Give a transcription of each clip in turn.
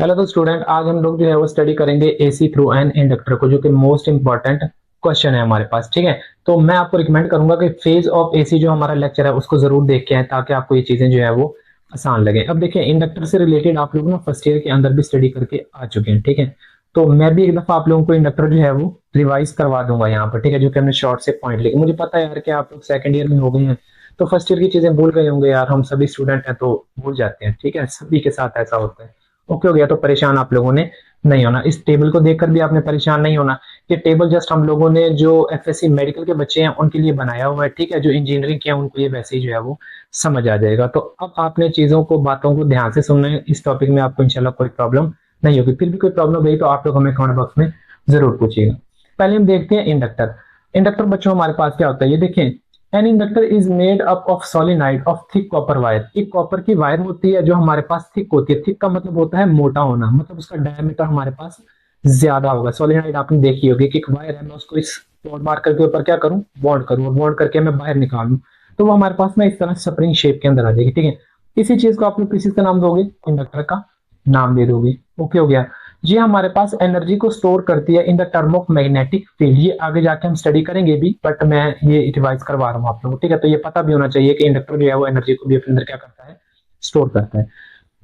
Hello तो student, आज हम लोग जो है वो स्टडी करेंगे एसी थ्रू एन इंडक्टर को, जो कि मोस्ट इंपॉर्टेंट क्वेश्चन है हमारे पास। ठीक है, तो मैं आपको रिकमेंड करूंगा कि फेज ऑफ एसी जो हमारा लेक्चर है उसको जरूर देख के आए, ताकि आपको ये चीजें जो है वो आसान लगे। अब देखिए, इंडक्टर से रिलेटेड आप लोग ना फर्स्ट ईयर के अंदर भी स्टडी करके आ चुके हैं। ठीक है, तो मैं भी एक दफा आप लोगों को इंडक्टर जो है वो रिवाइज करवा दूंगा यहाँ पर। ठीक है, जो कि हमने शॉर्ट से पॉइंट लेके, मुझे पता है यार कि आप लोग सेकंड ईयर में हो गए हैं, तो फर्स्ट ईयर की चीजें भूल गए होंगे यार। हम सभी स्टूडेंट हैं तो भूल जाते हैं। ठीक है, सभी के साथ ऐसा होता है। ओके हो गया, तो परेशान आप लोगों ने नहीं होना। इस टेबल को देखकर भी आपने परेशान नहीं होना। ये टेबल जस्ट हम लोगों ने जो एफएससी मेडिकल के बच्चे हैं उनके लिए बनाया हुआ है। ठीक है, जो इंजीनियरिंग किया उनको ये वैसे ही जो है वो समझ आ जाएगा। तो अब आपने चीजों को, बातों को ध्यान से सुनना है। इस टॉपिक में आपको इंशाल्लाह कोई प्रॉब्लम नहीं होगी। फिर भी कोई प्रॉब्लम रही तो आप लोग हमें कमेंट बॉक्स में जरूर पूछिएगा। पहले हम देखते हैं इंडक्टर। इंडक्टर बच्चों हमारे पास क्या होता है, ये देखें। An inductor is made up of solenoid of thick copper wire. एक कॉपर की वायर होती है जो हमारे पास थिक होती है। थिक का मतलब होता है मोटा होना, मतलब उसका डायमीटर हमारे पास ज्यादा होगा। सोलिनाइड आपने देखी होगी कि एक वायर है, मैं उसको इस डॉट मार्कर के ऊपर क्या करूं, बॉन्ड करूं, और बॉन्ड करके मैं बाहर निकालूं, तो वो हमारे पास ना इस तरह स्प्रिंग शेप के अंदर आ जाएगी। ठीक है, इसी चीज को आप लोग किसी का नाम दोगे, इंडक्टर का नाम दे दोगे। ओके हो गया। ये हमारे पास एनर्जी को स्टोर करती है in the term of magnetic field. ये आगे जाके हम स्टडी करेंगे भी, बट मैं ये रिवाइज करवा रहा हूँ आप लोगों को। ठीक है, तो ये पता भी होना चाहिए कि इंडक्टर जो है वो एनर्जी को भी अपने अंदर क्या करता है, स्टोर करता है।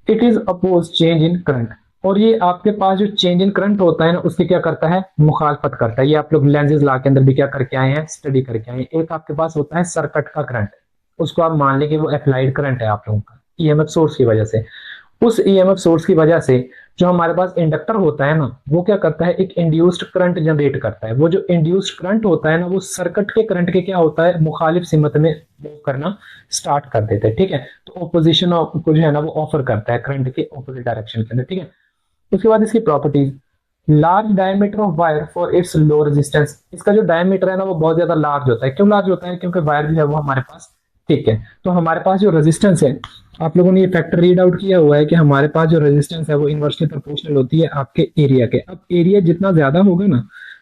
It is oppose change in current. और ये आपके पास जो चेंज इन करंट होता है ना, उसकी क्या करता है, मुखालफत करता है। ये आप लोग लेंजेस ला के अंदर भी क्या करके आए हैं, स्टडी करके आए हैं। एक आपके पास होता है सर्किट का करंट, उसको आप मान लें कि वो अप्लाइड करंट है आप लोगों का, ईएमएफ सोर्स की वजह से। उस ईएमएफ सोर्स की वजह से जो हमारे पास इंडक्टर होता है ना, वो क्या करता है, एक इंड्यूस्ड करंट जनरेट करता है। वो जो इंड्यूस्ड करंट होता है ना, वो सर्किट के करंट के क्या होता है, मुखालिफ सिमत में मूव करना स्टार्ट कर देते हैं। ठीक है, तो ऑपोजिशन को जो है ना वो ऑफर करता है करंट के ऑपोजिट डायरेक्शन के अंदर। ठीक है, उसके बाद इसकी properties. Large diameter of wire for its low resistance. इसका जो डायमीटर है ना वो बहुत ज्यादा लार्ज होता है। क्यों लार्ज होता है, क्योंकि वायर जो है वो हमारे पास ठीक है। तो हमारे पास जो रेजिस्टेंस है, आप लोगों ने ये फैक्टर रीड आउट किया हुआ है कि हमारे पास जो रेजिस्टेंस है वो इनवर्सली प्रोपोर्शनल होती है आपके एरिया के। अब एरिया जितना ज्यादा होगा ना,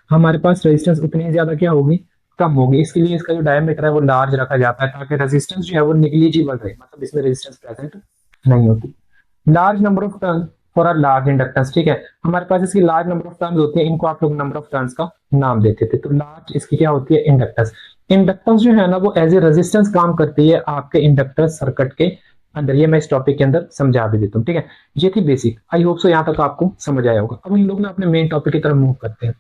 हमारे पास रेजिस्टेंस उतनी ज्यादा क्या होगी, कम होगी। इसके लिए इसका जो डायमीटर है वो लार्ज रखा जाता है, ताकि रेजिस्टेंस जो है वो निगलिजिबल रहे, मतलब इसमें रेजिस्टेंस प्रेजेंट नहीं होती। Large number of turn for a large inductance. ठीक है, हमारे पास इसकी लार्ज नंबर ऑफ टर्न्स होती है, इनको आप लोग नंबर ऑफ टर्न्स का नाम देते थे। तो लार्ज इसकी क्या होती है, इंडक्टेंस। इंडक्टेंस जो है ना वो एज ए रेजिस्टेंस काम करती है आपके इंडक्टर सर्किट के अंदर। ये मैं इस टॉपिक के अंदर समझा भी देता हूँ। ठीक है, ये थी बेसिक। आई होप सो यहाँ तक आपको समझ आया होगा। अब हम लोग ना अपने मेन टॉपिक की तरफ मूव करते हैं,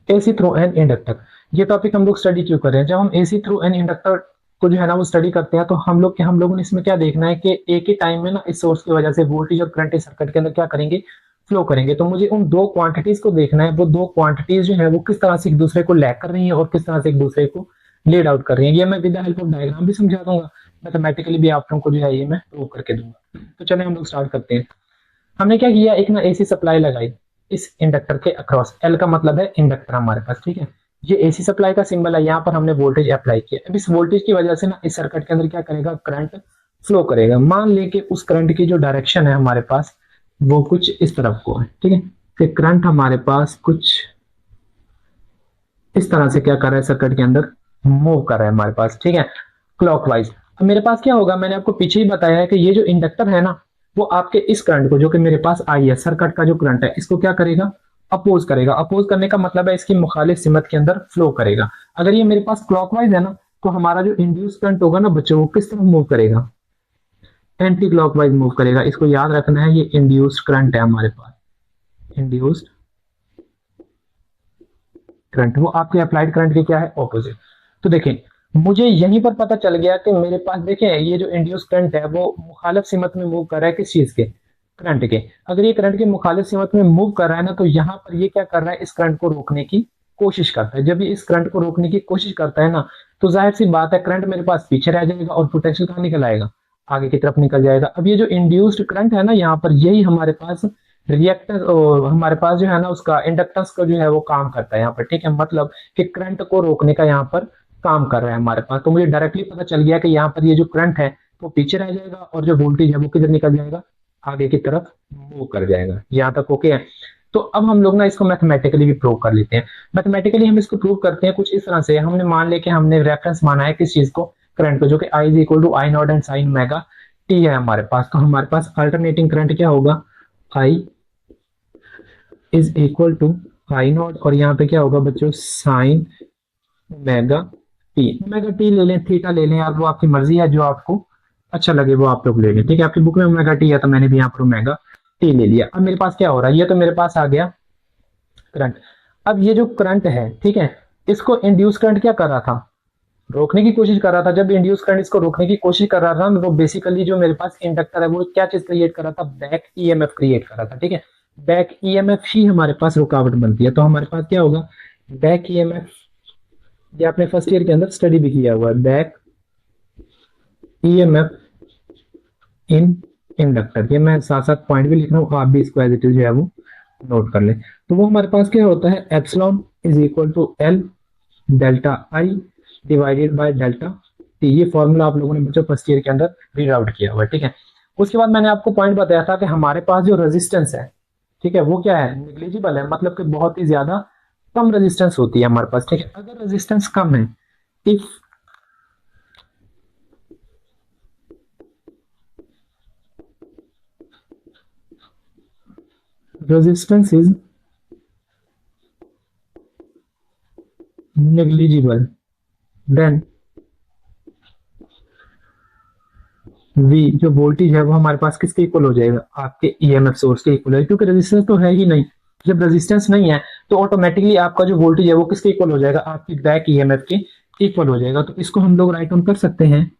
एसी थ्रू एन इंडक्टर। ये टॉपिक हम लोग स्टडी क्यों कर रहे हैं, जब हम एसी थ्रू एन इंडक्टर को जो है ना वो स्टडी करते हैं, तो हम लोगों ने इसमें क्या देखना है कि एक ही टाइम में ना इस सोर्स की वजह से वोल्टेज और करंट इस सर्किट के अंदर क्या करेंगे, फ्लो करेंगे। तो मुझे उन दो क्वांटिटीज को देखना है, वो दो क्वांटिटीज जो है वो किस तरह से एक दूसरे को लैग कर रही है और किस तरह से एक दूसरे को लीड आउट कर रही है। ये मैं with the help of diagram भी समझा दूंगा, मैथमेटिकली भी आप लोगों को जो है ये मैं प्रूव करके दूंगा। तो चले हम लोग स्टार्ट करते हैं। हमने क्या किया, एक ना एसी सप्लाई लगाई इस इंडक्टर के अक्रॉस। एल का मतलब है इंडक्टर हमारे पास। ठीक है, ये एसी सप्लाई का सिंबल है, यहाँ पर हमने वोल्टेज अप्लाई किया। अब इस वोल्टेज की वजह से ना इस सर्किट के अंदर क्या करेगा, करंट फ्लो करेगा। मान लें कि उस करंट की जो डायरेक्शन है हमारे पास वो कुछ इस तरफ को है। ठीक है, कि करंट हमारे पास कुछ इस तरह से क्या कर रहा है, सर्किट के अंदर मूव कर रहा है हमारे पास। ठीक है, क्लॉकवाइज। अब मेरे पास क्या होगा, मैंने आपको पीछे ही बताया है कि ये जो इंडक्टर है ना, वो आपके इस करंट को, जो कि मेरे पास आई है, सर्किट का जो करंट है, इसको क्या करेगा, अपोज करेगा। अपोज करने का मतलब है इसकी मुखालिफ सिमत के अंदर फ्लो करेगा। अगर ये मेरे पास क्लॉकवाइज है ना, तो हमारा जो इंड्यूस करंट होगा ना बच्चों, वो किस तरफ मूव करेगा, एंटी क्लॉकवाइज मूव करेगा। इसको याद रखना है, ये इंड्यूस्ड करंट है हमारे पास, इंड्यूस्ड करंट। वो आपके अप्लाइड करंट के क्या है, ऑपोजिट। तो देखें, मुझे यहीं पर पता चल गया कि मेरे पास देखें ये जो इंड्यूस करंट है वो मुखालिफ सिमत में मूव कर रहा है, किस चीज के, करंट के। अगर ये करंट के मुखालिफ सिमत में मूव कर रहा है ना, तो यहाँ पर ये क्या कर रहा है, इस करंट को रोकने की कोशिश करता है। जब ये इस करंट को रोकने की कोशिश करता है ना, तो जाहिर सी बात है करंट मेरे पास पीछे रह जाएगा और पोटेंशियल कहाँ निकल आएगा, आगे की तरफ निकल जाएगा। अब ये जो इंड्यूस्ड करंट है ना, यहाँ पर यही हमारे पास रिएक्टेंस, हमारे पास जो है ना उसका इंडक्टेंस का जो है वो काम करता है यहाँ पर। ठीक है, मतलब कि करंट को रोकने का यहाँ पर काम कर रहा है हमारे पास। तो मुझे डायरेक्टली पता चल गया कि यहाँ पर ये जो करंट है वो पीछे रह जाएगा और जो वोल्टेज है वो किधर निकल जाएगा, आगे की तरफ मूव कर जाएगा। यहाँ तक ओके है। तो अब हम लोग ना इसको मैथमेटिकली भी प्रूव कर लेते हैं। मैथमेटिकली हम इसको प्रूव करते हैं कुछ इस तरह से। हमने मान लिया कि हमने रेफरेंस माना है किस चीज को, करंट को, जो कि I = I0 and sign omega T है हमारे पास। तो हमारे पास अल्टरनेटिंग करंट क्या होगा, I is equal to I not, और यहाँ पे क्या होगा बच्चों, sine omega T. Omega T ले लें, थीटा ले लें यार, वो आपकी मर्जी है, जो आपको अच्छा लगे वो आप लोग ले लें। ठीक है, आपकी बुक में ओमेगा टी है तो मैंने भी यहाँ पर ओमेगा टी ले लिया। अब मेरे पास क्या हो रहा है, ये तो मेरे पास आ गया करंट। अब ये जो करंट है, ठीक है, इसको इंड्यूस करंट क्या कर रहा था, रोकने की कोशिश कर रहा था। जब इंड्यूस करंट इसको रोकने की कोशिश कर रहा था ना, तो बेसिकली जो मेरे पास इंडक्टर है वो क्या चीज क्रिएट कर रहा था, बैक ईएमएफ क्रिएट कर रहा था। ठीक है, बैक ईएमएफ ही हमारे पास रुकावट बनती है। तो हमारे पास क्या होगा, बैक ईएमएफ, ये आपने फर्स्ट ईयर के अंदर स्टडी भी किया हुआ है, बैक ईएमएफ इन इंडक्टर। ये मैं साथ साथ पॉइंट भी लिख रहा हूँ, आप भी इसको एज इट इज जो है वो नोट कर लें। तो वो हमारे पास क्या होता है, epsilon is equal to L delta I divided by delta T. ये फॉर्मूला आप लोगों ने बच्चों फर्स्ट ईयर के अंदर रीड आउट किया हुआ है। ठीक है, उसके बाद मैंने आपको पॉइंट बताया था कि हमारे पास जो रेजिस्टेंस है, ठीक है, वो क्या है, निग्लिजिबल है, मतलब कि बहुत ही ज्यादा कम रेजिस्टेंस होती है हमारे पास। ठीक है, अगर रेजिस्टेंस कम है, if resistance is negligible then V, जो वोल्टेज है वो हमारे पास किसके इक्वल हो जाएगा, आपके ईएमएफ सोर्स के इक्वल है, क्योंकि रेजिस्टेंस तो है ही नहीं। जब रेजिस्टेंस नहीं है तो ऑटोमेटिकली आपका जो वोल्टेज है वो किसके इक्वल हो जाएगा, आपकी बैक ईएमएफ के इक्वल हो जाएगा। तो इसको हम लोग राइट ऑन कर सकते हैं,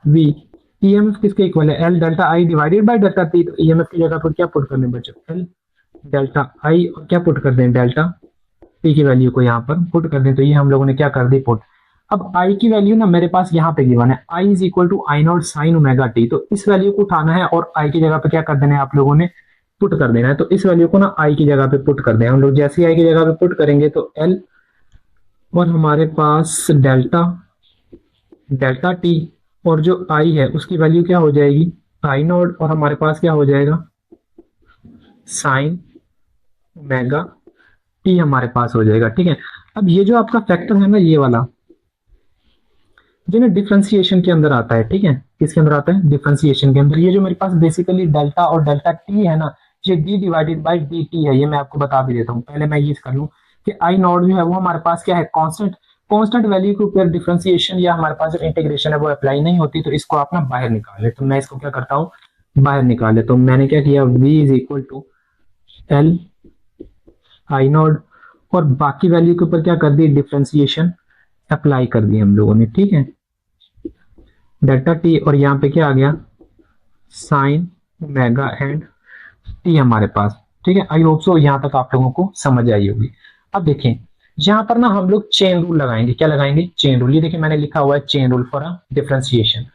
V ईएमएफ किसके इक्वल है, L delta I divided by delta T. तो ईएमएफ की जगह पर क्या पुट करने बच्चों, एल डेल्टा आई, और क्या पुट कर दें, डेल्टा टी की वैल्यू को यहाँ पर पुट कर दें। तो ये हम लोगों ने क्या कर दी, पुट। अब आई की वैल्यू ना मेरे पास यहाँ पे गिवन है, I is equal to I naught sine omega T. तो इस वैल्यू को उठाना है और आई की जगह पे क्या कर देना है, आप लोगों ने पुट कर देना है। तो इस वैल्यू को ना आई की जगह पे पुट कर दें हम लोग। जैसे आई की जगह पे पुट करेंगे तो एल और हमारे पास डेल्टा डेल्टा टी, और जो आई है उसकी वैल्यू क्या हो जाएगी, आई नॉट, और हमारे पास क्या हो जाएगा, साइन ओमेगा टी हमारे पास हो जाएगा। ठीक है, अब ये जो आपका फैक्टर है ना, ये वाला जो ना डिफरेंशिएशन के अंदर आता है। ठीक है, किसके अंदर आता है, डिफरेंशिएशन के अंदर। ये जो मेरे पास बेसिकली डेल्टा और डेल्टा टी है ना, ये D divided by D T है। ये मैं आपको बता भी देता हूँ, पहले मैं ये कर लूँ कि आई नॉट जो है वो हमारे पास क्या है, कांस्टेंट। कांस्टेंट वैल्यू के ऊपर डिफरेंशिएशन या हमारे पास जो इंटीग्रेशन है वो अप्लाई नहीं होती, तो इसको आप ना बाहर निकाले। तो मैं इसको क्या करता हूँ, बाहर निकाले। तो मैंने क्या किया, v is equal to L I not, और बाकी वैल्यू के ऊपर क्या कर दी, डिफरेंशिएशन अप्लाई कर दी हम लोगों ने। ठीक है, डेल्टा टी, और यहाँ पे क्या आ गया, साइन ओमेगा एंड टी हमारे पास। ठीक है, आई होप सो यहाँ तक आप लोगों को समझ आई होगी। अब देखें, यहाँ पर ना हम लोग चेन रूल लगाएंगे। क्या लगाएंगे, चेन रूल। ये देखिए मैंने लिखा हुआ है chain rule for a differentiation.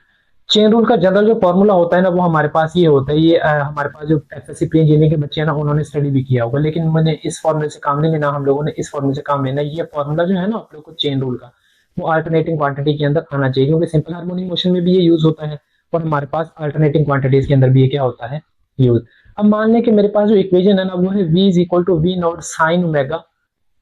Chain rule का जनरल जो फॉर्मूला होता है ना, वो हमारे पास ये होता है। ये हमारे पास जो एफएससी प्री इंजीनियरिंग के बच्चे हैं ना, उन्होंने स्टडी भी किया होगा, लेकिन मैंने इस फॉर्मूले से काम नहीं लेना, हम लोगों ने इस फॉर्मूले से काम लेना। ये फॉर्मूला जो है ना आप लोग को चेन रूल का, वो अल्टरनेटिंग क्वांटिटी के अंदर आना चाहिए, क्योंकि सिंपल हार्मोनिक मोशन में भी ये यूज होता है, और हमारे पास अल्टरनेटिंग क्वांटिटीज के अंदर भी ये क्या होता है, यूज। अब मान लें कि मेरे पास जो इक्वेशन है ना, वो है v is equal to V not sine omega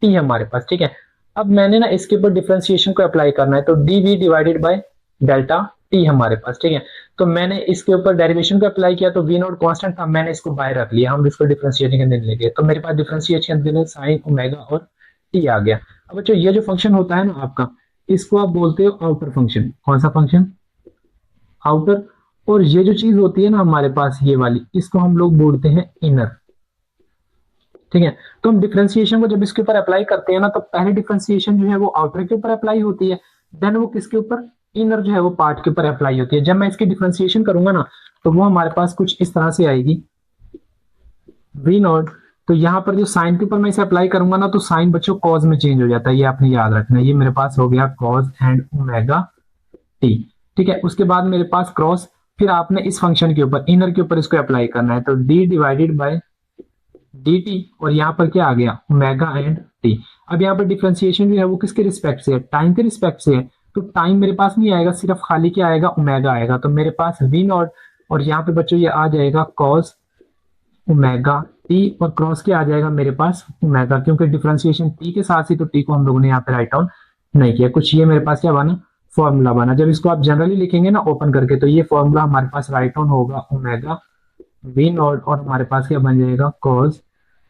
T हमारे पास। ठीक है, अब मैंने ना इसके ऊपर डिफरेंशिएशन को अप्लाई करना है, तो D V divided by delta T हमारे पास। ठीक है, तो मैंने इसके ऊपर डेरिवेशन को अप्लाई किया, तो वी नॉट कांस्टेंट था, मैंने इसको बाहर रख लिया, हम इसको डिफरेंशिएशन के अंदर ले गए, तो मेरे पास डिफरेंशिएशन के अंदर साइन ओमेगा और टी आ गया। अब बच्चों ये जो फंक्शन होता है ना आपका, इसको आप बोलते हो आउटर फंक्शन। कौन सा फंक्शन, आउटर। और ये जो चीज होती है ना हमारे पास ये वाली, इसको हम लोग बोलते हैं इनर। ठीक है, तो हम डिफरेंशिएशन को जब इसके ऊपर अप्लाई करते हैं ना, तो पहले डिफरेंशिएशन जो है वो आउटर के ऊपर अप्लाई होती है, देन वो किसके ऊपर, इनर जो है वो पार्ट के ऊपर अप्लाई होती है। जब मैं इसकी डिफरेंशिएशन करूंगा ना, तो वो हमारे पास कुछ इस तरह से आएगी, वी नॉट। तो यहाँ पर जो साइन के ऊपर मैं इसे अप्लाई करूंगा ना, तो साइन बच्चों कॉज में चेंज हो जाता है, ये आपने याद रखना है। ये मेरे पास हो गया कॉज एंड ओमेगा टी। ठीक है, उसके बाद मेरे पास क्रॉस, फिर आपने इस फंक्शन के ऊपर, इनर के ऊपर इसको अप्लाई करना है, तो D divided by D T, और यहाँ पर क्या आ गया, ओमेगा एंड टी। अब यहाँ पर डिफरेंशिएशन जो है वो किसके रिस्पेक्ट से है, टाइम के रिस्पेक्ट से है। तो टाइम मेरे पास नहीं आएगा, सिर्फ खाली क्या आएगा, ओमेगा आएगा। तो मेरे पास वी नॉट, और यहाँ पे बच्चों ये आ जाएगा कॉस ओमेगा टी, और क्रॉस क्या आ जाएगा मेरे पास, ओमेगा, क्योंकि डिफरेंशिएशन टी के साथ ही, तो टी को हम लोगों ने यहाँ पे राइट डाउन नहीं किया। कुछ ये मेरे पास क्या बना, फॉर्मूला बना। जब इसको आप जनरली लिखेंगे ना ओपन करके, तो ये फॉर्मूला हमारे पास राइट डाउन होगा ओमेगा वी नॉट और हमारे पास क्या बन जाएगा कॉस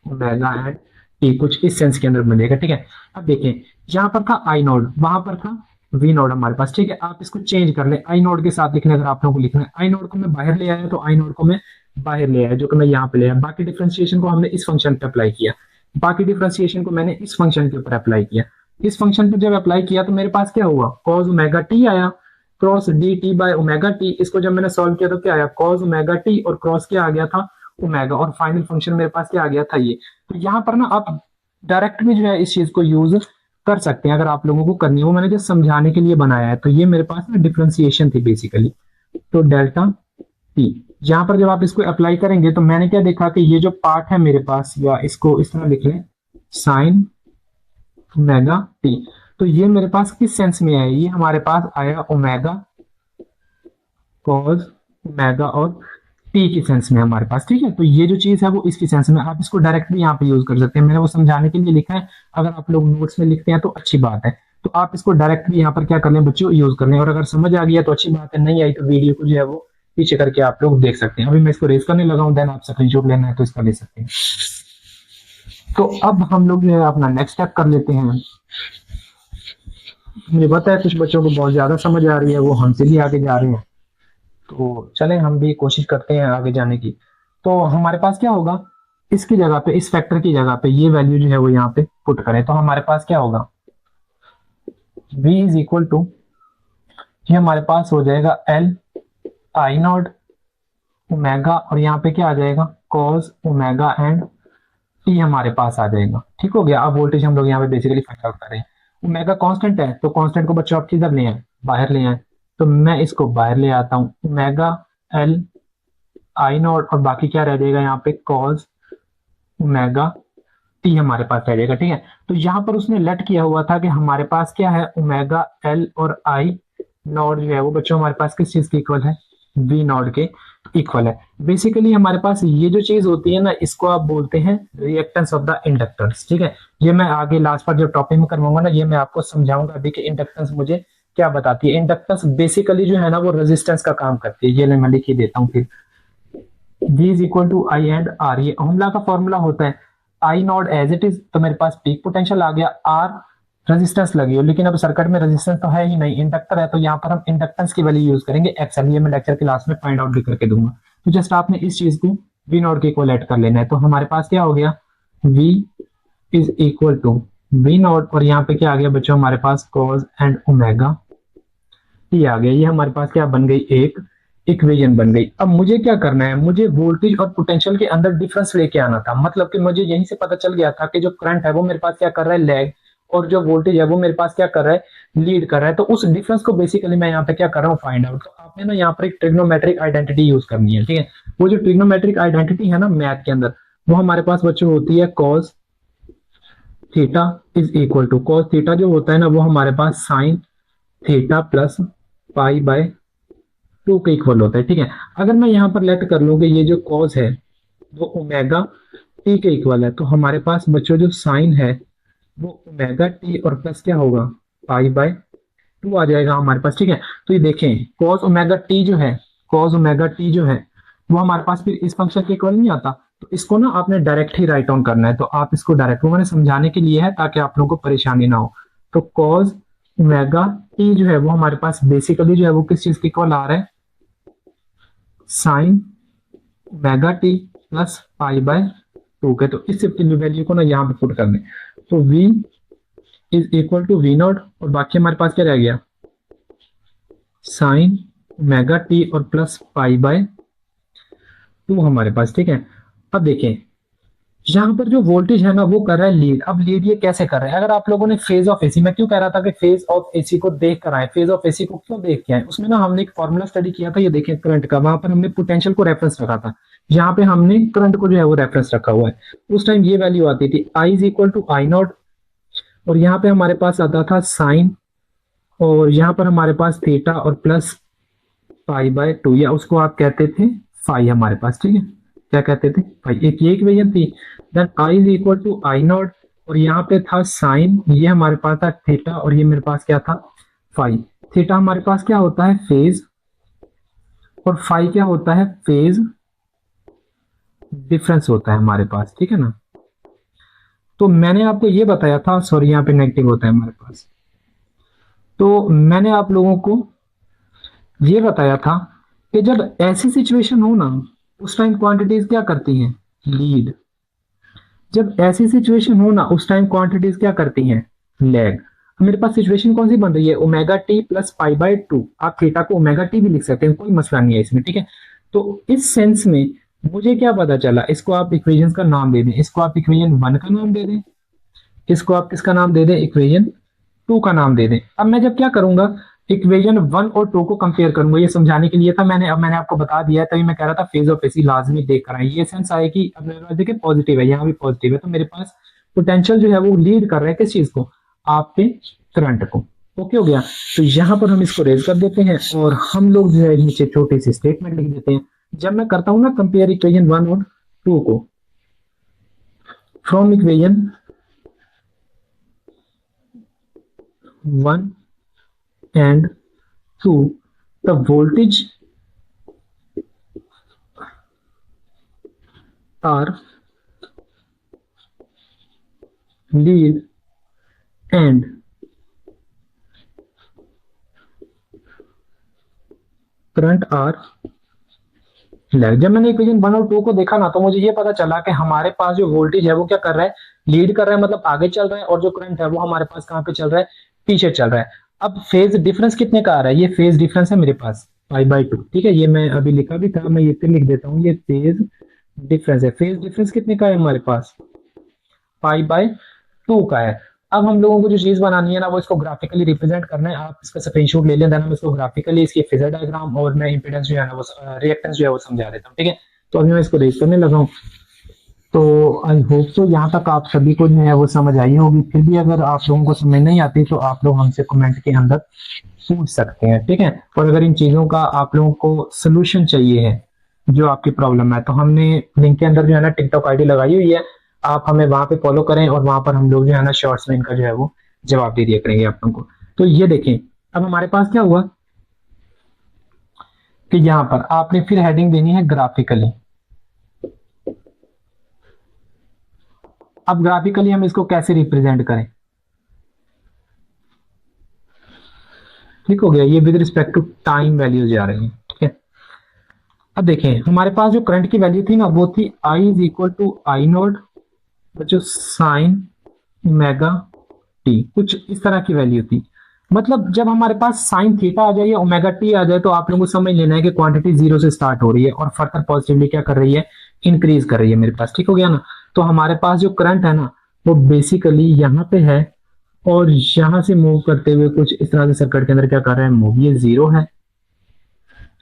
ओमेगा एंड टी, कुछ इस सेंस के अंदर बन जाएगा। ठीक है, अब देखें यहाँ पर था आई नॉट, वहां पर था वी नॉट हमारे पास। ठीक है, आप इसको चेंज कर ले आई नॉट के साथ लिखने, अगर आप लोगों को लिखना है आई नॉट को मैं बाहर ले आया तो आई नॉट को मैं बाहर ले आया, जो कि मैं यहाँ पे ले आया। बाकी डिफरेंशिएशन को हमने इस फंक्शन पे अप्लाई किया, बाकी डिफरेंशिएशन को मैंने इस फंक्शन के ऊपर अप्लाई किया। इस फंक्शन पे जब अप्लाई किया तो मेरे पास क्या हुआ, कॉस ओमेगा टी आया, cross D T by omega T. इसको जब मैंने सॉल्व किया तो क्या आया, कॉस ओमेगा टी और क्रॉस क्या आ गया था ओमेगा, और फाइनल फंक्शन मेरे पास क्या आ गया था ये। तो यहाँ पर ना आप डायरेक्ट भी जो है इस चीज को यूज कर सकते हैं अगर आप लोगों को करनी हो, मैंने जो समझाने के लिए बनाया है। तो ये मेरे पास ना डिफरेंशिएशन थी बेसिकली। तो डेल्टा टी यहाँ पर जब आप इसको अप्लाई करेंगे तो मैंने क्या देखा कि ये जो पार्ट है मेरे पास, या इसको इस तरह लिख लें साइन ओमेगा टी, तो ये मेरे पास किस सेंस में आया, ये हमारे पास आया ओमेगा कॉस ओमेगा और टी की सेंस में हमारे पास। ठीक है, तो ये जो चीज है वो इसकी सेंस में, आप इसको डायरेक्ट भी यहाँ पे यूज कर सकते हैं, मैंने वो समझाने के लिए लिखा है। अगर आप लोग नोट्स में लिखते हैं तो अच्छी बात है, तो आप इसको डायरेक्ट भी यहाँ पर क्या कर लें बच्चों, यूज कर लें। और अगर समझ आ गया तो अच्छी बात है, नहीं आई तो वीडियो को जो है वो पीछे करके आप लोग देख सकते हैं। अभी मैं इसको रेस करने लगा हूँ, देन आप स्क्रीनशॉट लेना है तो इसका ले सकते हैं। तो अब हम लोग जो है अपना नेक्स्ट स्टेप कर लेते हैं। मुझे पता है कुछ बच्चों को बहुत ज्यादा समझ आ रही है, वो हमसे भी आगे जा रहे हैं, तो चलें हम भी कोशिश करते हैं आगे जाने की। तो हमारे पास क्या होगा, इसकी जगह पे, इस फैक्टर की जगह पे ये वैल्यू जो है वो यहाँ पे पुट करें तो हमारे पास क्या होगा, v इज इक्वल टू, ये हमारे पास हो जाएगा एल आई नॉट ओमेगा, और यहाँ पे क्या आ जाएगा कॉस ओमेगा एंड टी हमारे पास आ जाएगा। ठीक हो गया। अब वोल्टेज हम लोग यहाँ पे बेसिकली फाइंड आउट कर रहे हैं। ओमेगा कांस्टेंट है, तो कांस्टेंट को बच्चों आप किधर ले आए, बाहर ले आए। तो मैं इसको बाहर ले आता हूँ, ओमेगा एल आई नॉट और बाकी क्या रह जाएगा यहाँ पे कॉस ओमेगा टी हमारे पास रह जाएगा। ठीक है, तो यहाँ पर उसने लेट किया हुआ था कि हमारे पास क्या है ओमेगा एल और आई नॉट जो है वो बच्चों हमारे पास किस चीज के इक्वल है, वी नॉट के इक्वल है। बेसिकली हमारे पास ये जो चीज होती है ना, इसको आप बोलते हैं रिएक्टेंस ऑफ द इंडक्टर्स। ठीक है, ये मैं आगे लास्ट पर जब टॉपिक में करवाऊंगा ना, ये मैं आपको समझाऊंगा अभी कि इंडक्टेंस मुझे क्या बताती है। इंडक्टेंस बेसिकली जो है ना वो रेजिस्टेंस का काम करती है। ये मैं लिख ही देता हूँ फिर, V is equal to I and R, ये ओहम लॉ का फॉर्मूला होता है। I not as it is, तो मेरे पास पीक पोटेंशियल आ गया, आर रेजिस्टेंस लगी हो, लेकिन अब सर्किट में रेजिस्टेंस तो है ही नहीं, इंडक्टर है, तो यहाँ पर हम इंडक्टेंस की वैल्यू यूज करेंगे एक्सएल। ये मैं लेक्चर क्लास में फाइंड आउट भी करके दूंगा। तो जस्ट आपने इस चीज को वी नॉट के इक्वल ऐड कर लेना है। तो हमारे पास क्या हो गया, V is equal to V not, और यहाँ पे क्या आ गया बच्चों हमारे पास कॉस एंड ओमेगा टी आ गया। ये हमारे पास क्या बन गई, एक इक्वेशन बन गई। अब मुझे क्या करना है, मुझे वोल्टेज और पोटेंशियल के अंदर डिफरेंस लेके आना था। मतलब कि मुझे यहीं से पता चल गया था कि जो करंट है वो मेरे पास क्या कर रहा है, लैग, और जो वोल्टेज है वो मेरे पास क्या कर रहा है, लीड कर रहा है। तो उस डिफरेंस को बेसिकली मैं यहाँ पे क्या कर रहा हूँ, फाइंड आउट। तो आपने ना यहाँ पर एक ट्रिग्नोमेट्रिक आइडेंटिटी यूज करनी है। ठीक है, वो जो ट्रिग्नोमेट्रिक आइडेंटिटी है ना मैथ के अंदर, वो हमारे पास बच्चों होती है cos theta is equal to, cos theta जो होता है ना वो हमारे पास sine theta plus pi by 2 के इक्वल होता है। ठीक है, अगर मैं यहाँ पर लेट कर लूँ कि ये जो कॉस है वो ओमेगा टी के इक्वल है, तो हमारे पास बच्चों जो साइन है वो ओमेगा टी और प्लस क्या होगा, पाई बाय 2 आ जाएगा हमारे पास। ठीक है, तो ये देखें कॉस ओमेगा टी जो है, कॉस ओमेगा टी जो है वो हमारे पास फिर इस फंक्शन के इक्वल नहीं आता। तो इसको ना आपने डायरेक्ट ही राइट ऑन करना है। तो आप इसको डायरेक्ट, वो मैंने समझाने के लिए है ताकि आप लोगों को परेशानी ना हो। तो कॉस ओमेगा टी जो है वो हमारे पास बेसिकली जो है वो किस चीज के इक्वल आ रहा है, sign omega T plus pi by 2 के। तो इस वैल्यू को ना यहाँ पे पुट कर दें। तो V is equal to V not, और बाकी हमारे पास क्या रह गया, साइन ओमेगा टी और प्लस पाई बाय 2 हमारे पास। ठीक है, अब देखें यहाँ पर जो वोल्टेज है ना वो कर रहा है लीड। अब लीड ये कैसे कर रहा है, अगर आप लोगों ने फेज ऑफ एसी, मैं क्यों कह रहा था कि फेज ऑफ एसी को देख कर आए, फेज ऑफ एसी को क्यों देख के आए, उसमें ना हमने एक फॉर्मूला स्टडी किया था, ये देखें करंट का, वहां पर हमने पोटेंशियल को रेफरेंस रखा था, यहाँ पे हमने करंट को जो है वो रेफरेंस रखा हुआ है। उस टाइम ये वैल्यू आती थी I is equal to I not, और यहाँ पे हमारे पास आता था साइन, और यहाँ पर हमारे पास थीटा और प्लस पाई बाय 2, या उसको आप कहते थे फाई हमारे पास। ठीक है, क्या कहते थे फाई, एक ये इक्वेशन थी। Then I is equal to I not, और यहाँ पे था साइन, ये हमारे पास था थीटा, और ये मेरे पास क्या था फाई। थीटा हमारे पास क्या होता है फेज, और फाई क्या होता है फेज डिफरेंस होता है हमारे पास, ठीक है ना। तो मैंने आपको ये बताया था, सॉरी यहाँ पे नेगेटिव होता है हमारे पास। तो मैंने आप लोगों को ये बताया था कि जब ऐसी सिचुएशन हो ना, उस टाइम क्वांटिटीज क्या करती हैं, लीड। जब ऐसी सिचुएशन हो ना, उस टाइम क्वांटिटीज क्या करती हैं, लैग। मेरे पास सिचुएशन कौन सी बन रही है, omega T plus pi by two. आप थीटा को ओमेगा टी भी लिख सकते हैं, कोई मसला नहीं है इसमें, ठीक है। तो इस सेंस में मुझे क्या पता चला, इसको आप इक्वेशन का नाम दे दें, इसको आप इक्वेशन वन का नाम दे दें, इसको आप किसका नाम दे दें, इक्वेशन टू का नाम दे दें। अब मैं जब क्या करूंगा, इक्वेशन वन और टू को कंपेयर करूंगा, ये समझाने के लिए था मैंने। अब मैंने आपको बता दिया है, तभी मैं कह रहा था फेज ऑफ एसी लाजमी देख कर आए, ये सेंस आए कि अब मेरे पास देखिए पॉजिटिव है, यहाँ भी पॉजिटिव है, तो मेरे पास पोटेंशियल जो है वो लीड कर रहा है किस चीज को, आपके करंट को। ओके हो गया। तो यहाँ पर हम इसको रेज कर देते हैं और हम लोग जो है नीचे छोटी सी स्टेटमेंट लिख देते हैं। जब मैं करता हूं ना कंपेयर इक्वेशन वन और टू को, from equation one and 2, the voltage are lead and current are lag. जब मैंने इक्वेशन वन और टू को देखा ना, तो मुझे ये पता चला कि हमारे पास जो वोल्टेज है वो क्या कर रहा है, लीड कर रहा है, मतलब आगे चल रहा है, और जो करंट है वो हमारे पास कहाँ पे चल रहा है, पीछे चल रहा है। अब फेज डिफरेंस कितने का आ रहा है, ये फेज डिफरेंस है मेरे पास पाई बाय टू, ठीक है। ये मैं अभी लिखा भी था, मैं ये फिर लिख देता हूँ, ये फेज डिफरेंस है। फेज डिफरेंस कितने का है हमारे पास, पाई बाय टू का है। अब हम लोगों को जो चीज बनानी है ना, वो इसको ग्राफिकली रिप्रेजेंट करना है। आप इसका स्क्रीनशॉट ले लें, देन हम इसको ग्राफिकली इसकी फेजर डायग्राम और मैं इंपेडेंस जो है ना वो रिएक्टेंस जो है वो समझा देता हूँ, ठीक है। तो अभी मैं इसको रेज करने लगा हूँ। तो आई होप सो यहाँ तक आप सभी को जो है वो समझ आई होगी। फिर भी अगर आप लोगों को समझ नहीं आती तो आप लोग हमसे कमेंट के अंदर पूछ सकते हैं, ठीक है। और अगर इन चीजों का आप लोगों को सोल्यूशन चाहिए है जो आपकी प्रॉब्लम है, तो हमने लिंक के अंदर जो है ना टिकटॉक आईडी लगाई हुई है, आप हमें वहां पे फॉलो करें और वहां पर हम लोग जो है ना शॉर्ट्स में इनका जो है वो जवाब दे दिया करेंगे आप लोगों को। तो ये देखें, अब हमारे पास क्या हुआ कि यहाँ पर आपने फिर हेडिंग देनी है ग्राफिकली। अब ग्राफिकली हम इसको कैसे रिप्रेजेंट करें, ठीक हो गया। ये with respect to time values आ रही है, ठीक है। अब देखें हमारे पास जो करंट की वैल्यू थी ना, वो थी I is equal to I naught जो साइन ओमेगा टी, कुछ इस तरह की वैल्यू थी। मतलब जब हमारे पास साइन थीटा आ जाए या ओमेगा टी आ जाए, तो आप लोगों को समझ लेना है कि क्वांटिटी जीरो से स्टार्ट हो रही है और फर्दर पॉजिटिवली क्या कर रही है, इंक्रीज कर रही है मेरे पास, ठीक हो गया ना। तो हमारे पास जो करंट है ना, वो बेसिकली यहाँ पे है और यहां से मूव करते हुए कुछ इस तरह से सर्किट के अंदर क्या कर रहा है, मूव। ये जीरो है,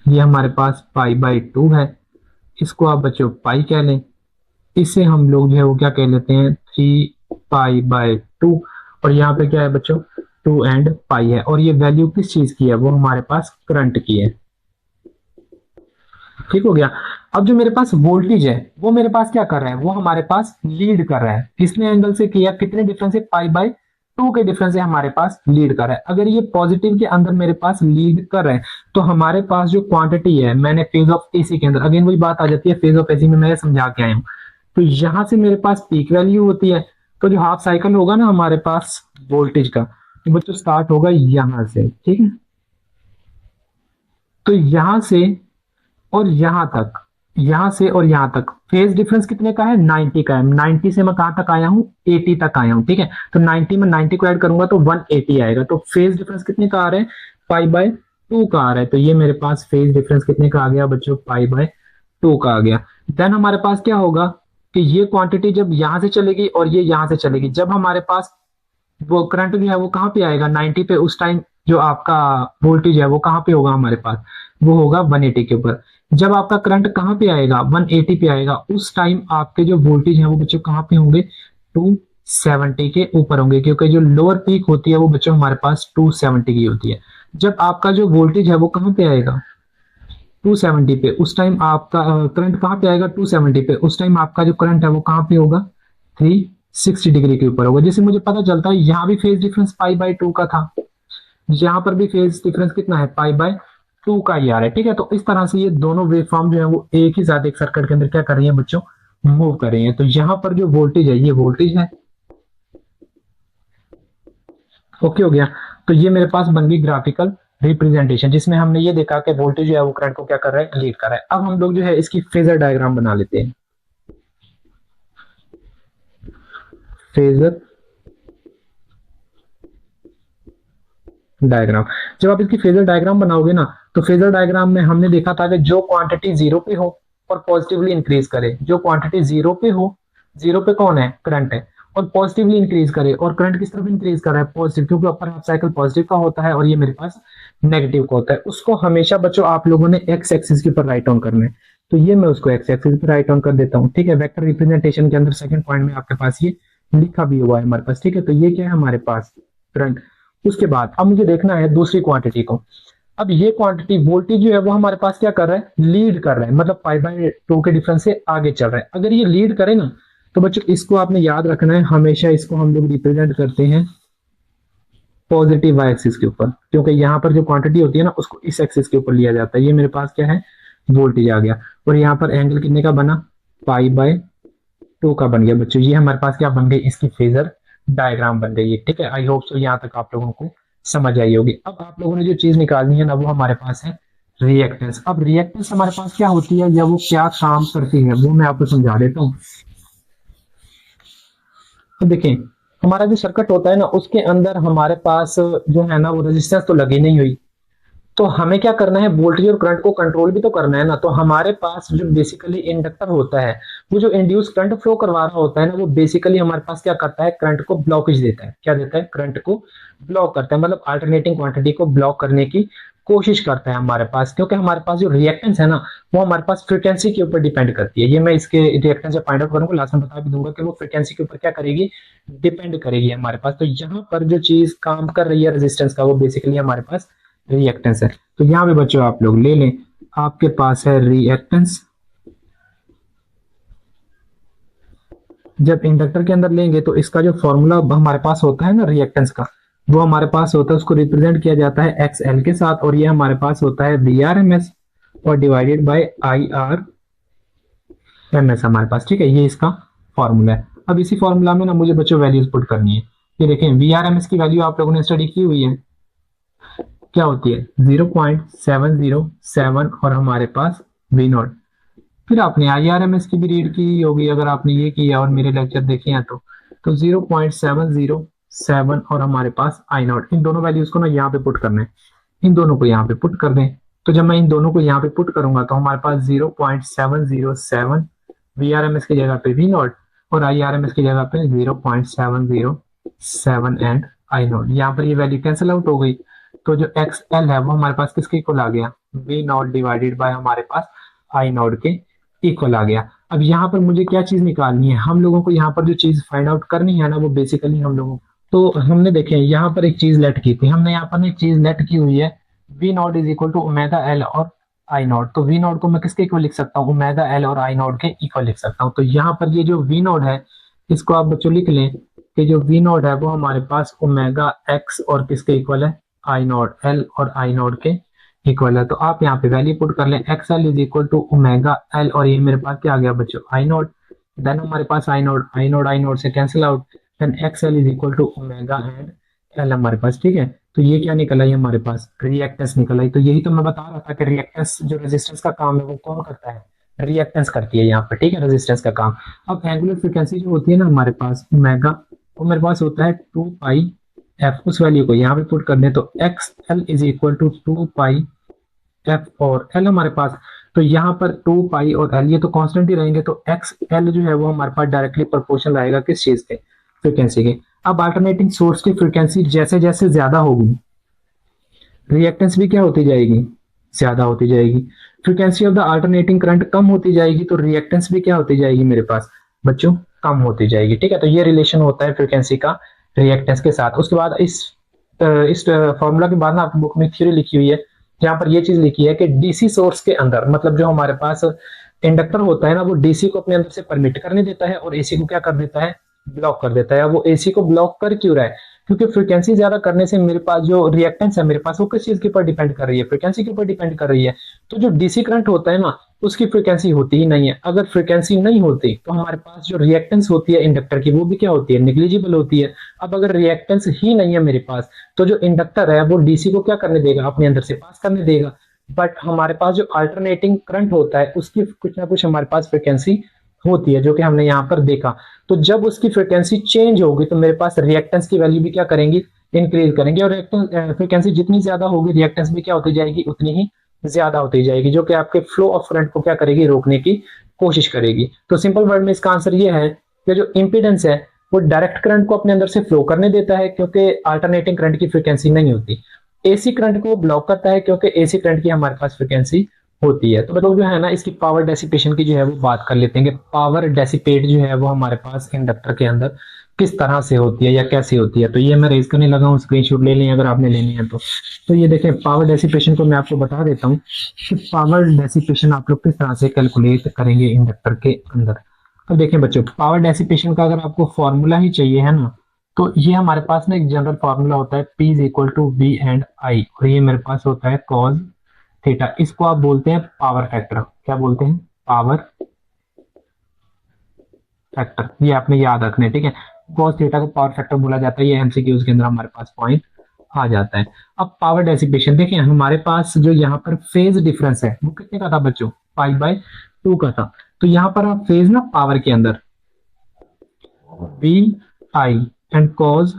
ये हमारे पास पाई बाय टू है, इसको आप बच्चों पाई कह लें, इसे हम लोग जो है वो क्या कह लेते हैं, थ्री पाई बाय टू। और यहाँ पे क्या है बच्चों, टू एंड पाई है। और ये वैल्यू किस चीज की है, वो हमारे पास करंट की है, ठीक हो गया। अब जो मेरे पास वोल्टेज है वो मेरे पास क्या कर रहा है, वो हमारे पास लीड कर रहा है। किसने एंगल से किया, कितने डिफरेंस है, पाई बाय टू के डिफरेंस से हमारे पास लीड कर रहा है। अगर ये पॉजिटिव के अंदर मेरे पास लीड कर रहा है, तो हमारे पास जो क्वांटिटी है, मैंने फेज ऑफ एसी के अंदर, अगेन वही बात आ जाती है, फेज ऑफ एसी में मैं समझा के आया हूँ। तो यहां से मेरे पास पीक वैल्यू होती है, तो जो हाफ साइकिल होगा ना हमारे पास वोल्टेज का, तो बच्चों स्टार्ट होगा यहां से, ठीक है। तो यहां से और यहां तक, यहां से और यहां तक फेज डिफरेंस कितने का है, 90 का है। 90 से मैं कहां तक आया हूं, 80 तक आया हूं, ठीक है। तो 90 में 90 को ऐड करूंगा तो 180 आएगा। तो फेज डिफरेंस कितने का आ रहा है, पाई बाय टू का आ रहा है। तो ये मेरे पास फेज डिफरेंस कितने का आ गया बच्चों, पाई बाय टू का आ गया। देन हमारे पास क्या होगा कि ये क्वांटिटी जब यहां से चलेगी और ये यहां से चलेगी, जब हमारे पास वो करंट जो है वो कहां पे आएगा, 90 पे, उस टाइम जो आपका वोल्टेज है वो कहां पे होगा हमारे पास, वो होगा 180 के ऊपर। जब आपका करंट कहां पे आएगा, 180 पे आएगा, उस टाइम आपके जो वोल्टेज है वो बच्चों कहां पे होंगे, 270 के ऊपर होंगे, क्योंकि जो लोअर पीक होती है वो बच्चों हमारे पास 270 की होती है। जब आपका जो वोल्टेज है वो कहां पे आएगा, 270 पे, उस टाइम आपका करंट कहां पे आएगा, 270 पे, उस टाइम आपका जो करंट है वो कहां पे होगा, 360 डिग्री के ऊपर होगा। जैसे मुझे पता चलता है यहाँ भी phase difference pi by two का था, यहाँ पर भी फेज डिफरेंस कितना है, पाई बाय टू का ही आ रहा है, ठीक है। तो इस तरह से ये दोनों वेव फॉर्म जो है वो एक ही साथ एक सर्किट के अंदर क्या कर रही है बच्चों, मूव कर रही है। तो यहाँ पर जो वोल्टेज है ये वोल्टेज है। ओके हो गया। तो ये मेरे पास बन गई ग्राफिकल रिप्रेजेंटेशन, जिसमें हमने ये देखा कि वोल्टेज जो है वो करंट को क्या कर रहा है, लीड कर रहा है। अब हम लोग जो है इसकी फेजर डायग्राम बना लेते हैं। फेजर डायग्राम, जब आप इसकी फेजर डायग्राम बनाओगे ना, तो फेजर डायग्राम में हमने देखा था कि जो क्वांटिटी जीरो पे हो और पॉजिटिवली इंक्रीज करे, जो क्वांटिटी जीरो पे हो, जीरो पे कौन है, करंट है, और पॉजिटिवली इंक्रीज करे, और करंट किस तरफ इंक्रीज कर रहा है, पॉजिटिव, क्योंकि अपर हाफ साइकिल पॉजिटिव का होता है और ये मेरे पास नेगेटिव का होता है। उसको हमेशा बच्चों आप लोगों ने एक्स एक्सिस के ऊपर राइट ऑन करना है। तो ये मैं उसको एक्स एक्सिस पे राइट ऑन कर देता हूँ, ठीक है। वेक्टर रिप्रेजेंटेशन के अंदर सेकंड पॉइंट में आपके पास ये लिखा भी हुआ है हमारे पास, ठीक है। तो ये क्या है हमारे पास, करंट। उसके बाद अब मुझे देखना है दूसरी क्वांटिटी को। अब ये क्वांटिटी वोल्टेज जो है वो हमारे पास क्या कर रहा है, लीड कर रहा है, मतलब π/2 के डिफरेंस से आगे चल रहा है। अगर ये लीड करे ना, तो बच्चों इसको आपने याद रखना है, हमेशा इसको हम लोग रिप्रेजेंट करते हैं पॉजिटिव वाई एक्सिस के ऊपर, क्योंकि यहाँ पर जो क्वांटिटी होती है ना उसको इस एक्सिस के ऊपर लिया जाता है। ये मेरे पास क्या है, वोल्टेज आ गया, और यहाँ पर एंगल कितने का बना, π/2 का बन गया बच्चों। ये हमारे पास क्या बन गई, इसकी फेजर डायग्राम बन गई है, ठीक है। आई होप सो यहाँ तक आप लोगों को समझ आई होगी। अब आप लोगों ने जो चीज निकालनी है ना, वो हमारे पास है रिएक्टेंस। अब रिएक्टेंस हमारे पास क्या होती है या वो क्या काम करती है, वो मैं आपको समझा देता हूँ। तो देखें, हमारा जो सर्किट होता है ना, उसके अंदर हमारे पास जो है ना वो रेजिस्टेंस तो लगी नहीं हुई, तो हमें क्या करना है, वोल्टेज और करंट को कंट्रोल भी तो करना है ना। तो हमारे पास जो बेसिकली इंडक्टर होता है, वो जो इंड्यूस करंट फ्लो करवा रहा होता है ना, वो बेसिकली हमारे पास क्या करता है, करंट को ब्लॉकेज देता है। क्या देता है, करंट को ब्लॉक करता है, मतलब अल्टरनेटिंग क्वांटिटी को ब्लॉक करने की कोशिश करता है हमारे पास। क्योंकि हमारे पास जो रिएक्टेंस है ना, वो हमारे पास फ्रिक्वेंसी के ऊपर डिपेंड करती है। ये मैं इसके रिएक्टेंस से फाइंड आउट करूंगा, लास्ट में बता भी दूंगा कि वो फ्रिक्वेंसी के ऊपर क्या करेगी, डिपेंड करेगी हमारे पास। तो यहाँ पर जो चीज काम कर रही है रेजिस्टेंस का, वो बेसिकली हमारे पास रिएक्टेंस है। तो यहाँ पे बच्चों आप लोग ले लें, आपके पास है रिएक्टेंस। जब इंडक्टर के अंदर लेंगे तो इसका जो फॉर्मूला हमारे पास होता है ना रिएक्टेंस का, वो हमारे पास होता है, उसको रिप्रेजेंट किया जाता है XL के साथ, और ये हमारे पास होता है VRMS और डिवाइडेड बाय IRMS हमारे पास, ठीक है। ये इसका फॉर्मूला है। अब इसी फॉर्मूला में ना मुझे बच्चों वैल्यूज पुट करनी है। ये देखें, VRMS की वैल्यू आप लोगों ने स्टडी की हुई है, क्या होती है 0.707, और हमारे पास V0। फिर आपने IRMS की भी रीड की होगी, अगर आपने ये किया और मेरे लेक्चर देखे हैं तो 0.707 और हमारे पास I0। इन दोनों वैल्यूज को ना यहाँ पे पुट करना है, इन दोनों को यहाँ पे पुट कर दें। तो जब मैं इन दोनों को यहाँ पे पुट करूंगा तो हमारे पास 0.707 VRMS की जगह पे V0 और IRMS की जगह पे 0.707 एंड I0। यहाँ पर ये वैल्यू कैंसिल आउट हो गई, तो जो XL है वो हमारे पास किसके इक्वल आ गया, V0 डिवाइडेड बाय हमारे पास I0 के इक्वल आ गया। अब यहाँ पर मुझे क्या चीज निकालनी है, हम लोगों को यहाँ पर जो चीज फाइंड आउट करनी है ना, वो बेसिकली हम लोगों, तो हमने देखे यहाँ पर एक चीज लेट की थी, हमने यहाँ पर एक चीज लेट की हुई है, V0 is equal to omega L और I0। तो V0 को मैं किसके इक्वल लिख सकता हूँ, ओमेगा L और I0 के इक्वल लिख सकता हूँ। तो यहाँ पर ये जो V0 है, इसको आप बच्चों लिख लें कि जो V0 है वो हमारे पास ओमेगा X और किसके इक्वल है, I0 L और I0 के इक्वल है। तो आप यहाँ पे वैल्यू पुट कर लें, XL is equal to omega L, और ये मेरे पास क्या आ गया बच्चों, I0। देन हमारे पास I0 से cancel out, then XL is equal to omega and L हमारे पास, ठीक है। तो ये क्या निकल आई हमारे पास, रिएक्टेंस निकल आई। तो यही तो मैं बता रहा था कि रिएक्टेंस जो रेजिस्टेंस का काम है वो कौन करता है, रिएक्टेंस करती है यहाँ पर, ठीक है, रेजिस्टेंस का काम। अब एंगुलर फ्रीक्वेंसी जो होती है ना हमारे पास ओमेगा, वो मेरे पास होता है 2πf। उस वैल्यू को यहाँ पे पुट कर दें तो XL is equal to 2πf और L हमारे पास, तो यहाँ पर 2π और L ये तो कांस्टेंट ही रहेंगे, तो XL जो है वो हमारे पास डायरेक्टली प्रोपोर्शनल आएगा किस चीज के, फ्रीक्वेंसी के। अब अल्टरनेटिंग सोर्स की फ्रीक्वेंसी जैसे जैसे ज्यादा होगी, रिएक्टेंस भी क्या होती जाएगी, ज्यादा होती जाएगी। Frequency of the alternating current कम होती जाएगी, तो रिएक्टेंस भी क्या होती जाएगी मेरे पास बच्चों, कम होती जाएगी, ठीक है। तो ये रिलेशन होता है फ्रीक्वेंसी का रिएक्टेंस के साथ। उसके बाद इस फॉर्मूला के बाद ना आपकी बुक में थ्योरी लिखी हुई है, जहां पर ये चीज लिखी है कि डीसी सोर्स के अंदर, मतलब जो हमारे पास इंडक्टर होता है ना, वो डीसी को अपने अंदर से परमिट करने देता है और एसी को क्या कर देता है, ब्लॉक कर देता है। वो एसी को ब्लॉक कर क्यों रहा है, क्योंकि फ्रीक्वेंसी ज्यादा करने से मेरे पास जो रिएक्टेंस है मेरे पास वो किस चीज के ऊपर डिपेंड कर रही है, फ्रीक्वेंसी के ऊपर डिपेंड कर रही है। तो जो डीसी करंट होता है ना उसकी फ्रीक्वेंसी होती ही नहीं है। अगर फ्रीक्वेंसी नहीं होती तो हमारे पास जो रिएक्टेंस होती है इंडक्टर की वो भी क्या होती है, निग्लिजिबल होती है। अब अगर रिएक्टेंस ही नहीं है मेरे पास तो जो इंडक्टर है वो डीसी को क्या करने देगा, अपने अंदर से पास करने देगा। बट हमारे पास जो अल्टरनेटिंग करंट होता है उसकी कुछ ना कुछ हमारे पास फ्रिक्वेंसी होती है, जो कि हमने यहाँ पर देखा। तो जब उसकी फ्रिक्वेंसी चेंज होगी तो मेरे पास रिएक्टेंस की वैल्यू भी क्या करेंगी, इंक्रीज करेंगे। और फ्रिक्वेंसी जितनी ज्यादा होगी रिएक्टेंस भी क्या होती जाएगी, उतनी ही ज्यादा होती जाएगी, जो कि आपके फ्लो ऑफ करंट को क्या करेगी, रोकने की कोशिश करेगी। तो सिंपल वर्ड में इसका आंसर ये है कि जो इंपीडेंस है वो डायरेक्ट करंट को अपने अंदर से फ्लो करने देता है, क्योंकि अल्टरनेटिंग करंट की फ्रिक्वेंसी नहीं होती। एसी करंट को ब्लॉक करता है, क्योंकि एसी करंट की हमारे पास फ्रिक्वेंसी होती है। तो मतलब जो है ना इसकी पावर डेसिपेशन की जो है वो बात कर लेते हैं कि पावर डेसिपेट जो है वो हमारे पास इंडक्टर के अंदर किस तरह से होती है या कैसे होती है। तो ये मैं रेज करने लगा हूँ, स्क्रीनशॉट ले लें अगर आपने लेनी है तो ये देखें पावर डेसिपेशन को मैं आपको बता देता हूँ कि पावर डेसिपेशन आप लोग किस तरह से कैलकुलेट करेंगे इंडक्टर के अंदर। तो देखें बच्चों, पावर डेसिपेशन का अगर आपको फॉर्मूला ही चाहिए है ना, तो ये हमारे पास ना एक जनरल फार्मूला होता है P is equal to V and I, और ये मेरे पास होता है कॉज थीटा। इसको आप बोलते हैं पावर फैक्टर। क्या बोलते हैं, पावर फैक्टर। ये आपने याद रखना है, ठीक है। कॉस थीटा को पावर फैक्टर बोला जाता है, ये एमसीक्यूज के अंदर हमारे पास पॉइंट आ जाता है। अब पावर डेसिपेशन देखें, हमारे पास जो यहाँ पर फेज डिफरेंस है वो कितने का था बच्चों, π/2 का था। तो यहाँ पर आप फेज ना पावर के अंदर VI एंड कॉज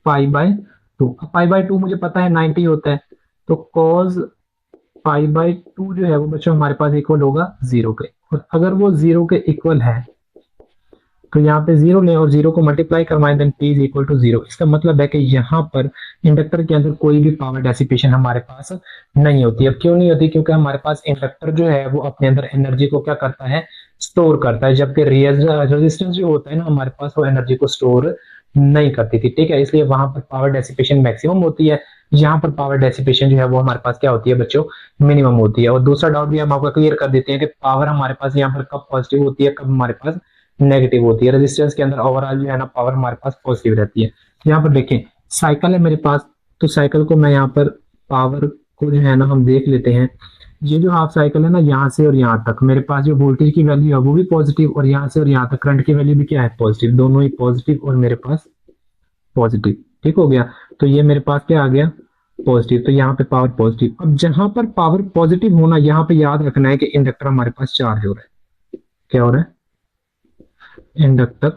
π/2। π/2 मुझे पता है 90 होता है, तो कॉज π/2 जो है वो बच्चों हमारे पास इक्वल होगा 0 के। और अगर वो 0 के इक्वल है तो यहाँ पे 0 लें और 0 को मल्टीप्लाई करवाएं, then P is equal to 0। इसका मतलब है कि यहाँ पर इंडक्टर के अंदर कोई भी पावर डेसिपेशन हमारे पास नहीं होती। अब क्यों नहीं होती, क्योंकि हमारे पास इंडक्टर जो है वो अपने अंदर एनर्जी को क्या करता है, स्टोर करता है, जबकि रेजिस्टेंस जो होता है ना हमारे पास वो एनर्जी को स्टोर नहीं करती थी, ठीक है। इसलिए वहां पर पावर डेसिपेशन मैक्सिमम होती है, यहाँ पर पावर डेसिपेशन जो है वो हमारे पास क्या होती है बच्चों, मिनिमम होती है। और दूसरा डाउट भी हम आपको क्लियर कर देते हैं कि पावर हमारे पास यहाँ पर कब पॉजिटिव होती है, कब हमारे पास नेगेटिव होती है। रेजिस्टेंस के अंदर ओवरऑल जो है ना पावर हमारे पास पॉजिटिव रहती है। यहाँ पर देखें साइकिल है मेरे पास, तो साइकिल को मैं यहाँ पर पावर को जो है ना हम देख लेते हैं। ये जो हाफ साइकिल है ना, यहाँ से और यहाँ तक मेरे पास जो वोल्टेज की वैल्यू है वो भी पॉजिटिव, और यहाँ से और यहाँ तक करंट की वैल्यू भी क्या है, पॉजिटिव। दोनों ही पॉजिटिव और मेरे पास पॉजिटिव, ठीक हो गया। तो ये मेरे पास क्या आ गया, पॉजिटिव। तो यहाँ पे पावर पॉजिटिव। अब जहां पर पावर पॉजिटिव होना, यहाँ पे याद रखना है कि इंडक्टर हमारे पास चार्ज हो रहा है। क्या हो रहा है, इंडक्टर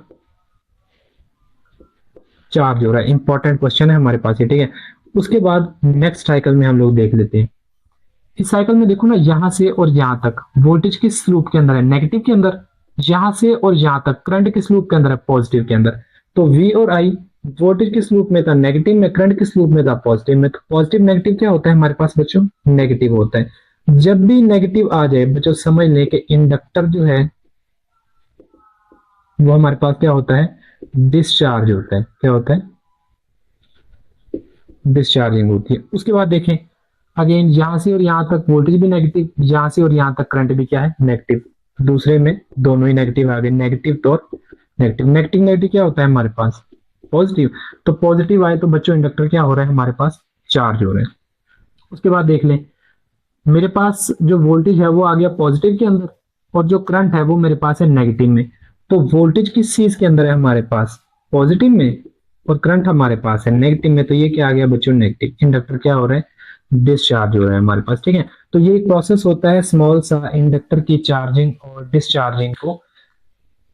चार्ज हो रहा है। इंपॉर्टेंट क्वेश्चन है हमारे पास ये, ठीक है। उसके बाद नेक्स्ट साइकिल में हम लोग देख लेते हैं। इस साइकिल में देखो ना, यहां से और यहां तक वोल्टेज किस लूप के अंदर है, नेगेटिव के अंदर। यहां से और यहां तक करंट किस लूप के अंदर है, पॉजिटिव के अंदर। तो V और I वोल्टेज किस लूप में था, नेगेटिव में। करंट किस लूप में था, पॉजिटिव में। तो पॉजिटिव नेगेटिव क्या होता है हमारे पास बच्चों, नेगेटिव होता है। जब भी नेगेटिव आ जाए बच्चों समझ लें कि इंडक्टर जो है वो हमारे पास क्या होता है, डिस्चार्ज होता है। क्या होता है, डिस्चार्जिंग होती है। उसके बाद देखें अगेन यहां से और यहां तक वोल्टेज भी नेगेटिव, यहां से और यहां तक करंट भी क्या है, नेगेटिव। दूसरे में दोनों ही नेगेटिव आ गए, नेगेटिव तो नेगेटिव। नेगेटिव नेगेटिव क्या होता है हमारे पास, पॉजिटिव। तो पॉजिटिव आए तो बच्चों इंडक्टर क्या हो रहा है हमारे पास, चार्ज हो रहा है। उसके बाद देख लें मेरे पास जो वोल्टेज है वो आ गया पॉजिटिव के अंदर, और जो करंट है वो मेरे पास है नेगेटिव में। तो वोल्टेज किस चीज के अंदर है हमारे पास, पॉजिटिव में, और करंट हमारे पास है नेगेटिव में। तो ये क्या आ गया बच्चों, नेगेटिव। इंडक्टर क्या हो रहा है, डिस्चार्ज हो रहा है हमारे पास, ठीक है। तो ये एक प्रोसेस होता है स्मॉल सा इंडक्टर की चार्जिंग और डिस्चार्जिंग को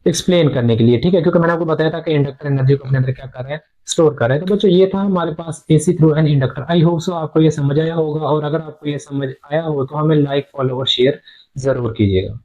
एक्सप्लेन करने के लिए, ठीक है। क्योंकि मैंने आपको बताया था कि इंडक्टर एनर्जी को अपने अंदर क्या कर रहा है, स्टोर कर रहा है। तो बच्चों ये था हमारे पास AC through an inductor. I hope so आपको ये समझ आया होगा, और अगर आपको ये समझ आया हो तो हमें लाइक, फॉलो और शेयर जरूर कीजिएगा।